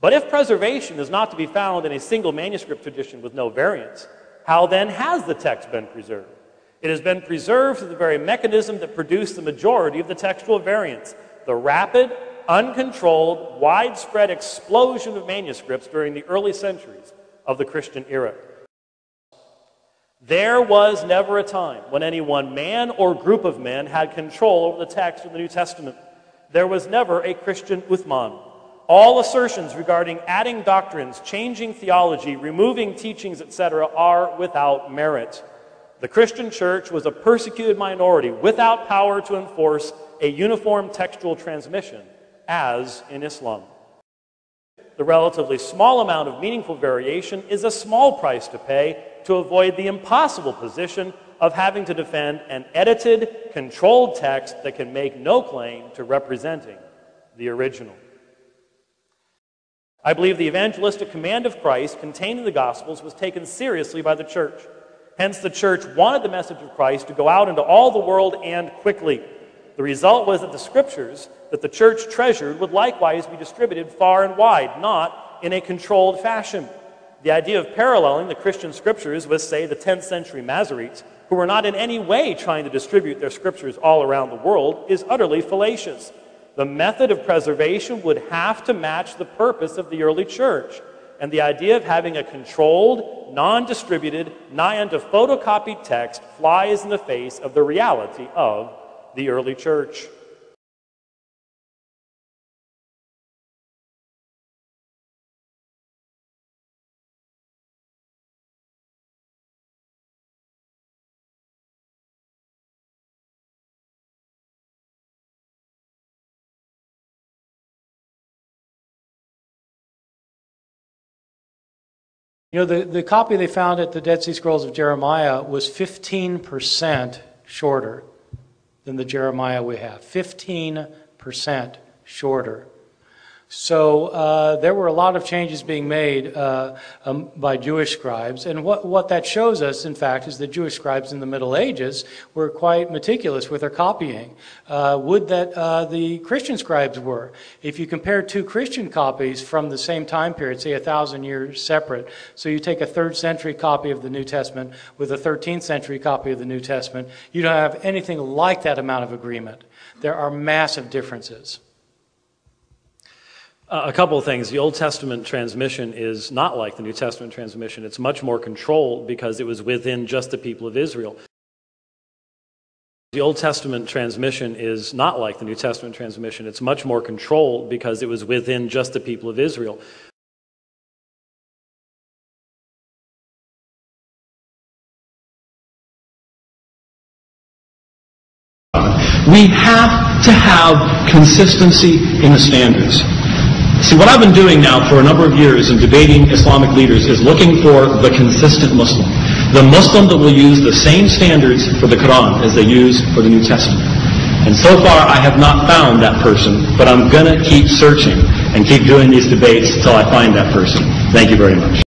But if preservation is not to be found in a single manuscript tradition with no variants, how then has the text been preserved? It has been preserved through the very mechanism that produced the majority of the textual variants, the rapid, uncontrolled, widespread explosion of manuscripts during the early centuries of the Christian era. There was never a time when any one man or group of men had control over the text of the New Testament. There was never a Christian Uthman. All assertions regarding adding doctrines, changing theology, removing teachings, etc. are without merit. The Christian church was a persecuted minority without power to enforce a uniform textual transmission, as in Islam. The relatively small amount of meaningful variation is a small price to pay to avoid the impossible position of having to defend an edited, controlled text that can make no claim to representing the original. I believe the evangelistic command of Christ contained in the Gospels was taken seriously by the church. Hence, the church wanted the message of Christ to go out into all the world and quickly. The result was that the scriptures that the church treasured would likewise be distributed far and wide, not in a controlled fashion. The idea of paralleling the Christian scriptures with, say, the 10th century Masoretes, who were not in any way trying to distribute their scriptures all around the world, is utterly fallacious. The method of preservation would have to match the purpose of the early church. And the idea of having a controlled, non-distributed, nigh unto photocopied text flies in the face of the reality of the early church. You know, the copy they found at the Dead Sea Scrolls of Jeremiah was 15% shorter than the Jeremiah we have. 15% shorter. So there were a lot of changes being made by Jewish scribes. And what that shows us, in fact, is that Jewish scribes in the Middle Ages were quite meticulous with their copying. Would that the Christian scribes were. If you compare two Christian copies from the same time period, say 1,000 years separate, so you take a 3rd century copy of the New Testament with a 13th century copy of the New Testament, you don't have anything like that amount of agreement. There are massive differences. A couple of things. The Old Testament transmission is not like the New Testament transmission. It's much more controlled because it was within just the people of Israel. The Old Testament transmission is not like the New Testament transmission. It's much more controlled because it was within just the people of Israel. We have to have consistency in the standards. See, what I've been doing now for a number of years in debating Islamic leaders is looking for the consistent Muslim. The Muslim that will use the same standards for the Quran as they use for the New Testament. And so far, I have not found that person, but I'm going to keep searching and keep doing these debates until I find that person. Thank you very much.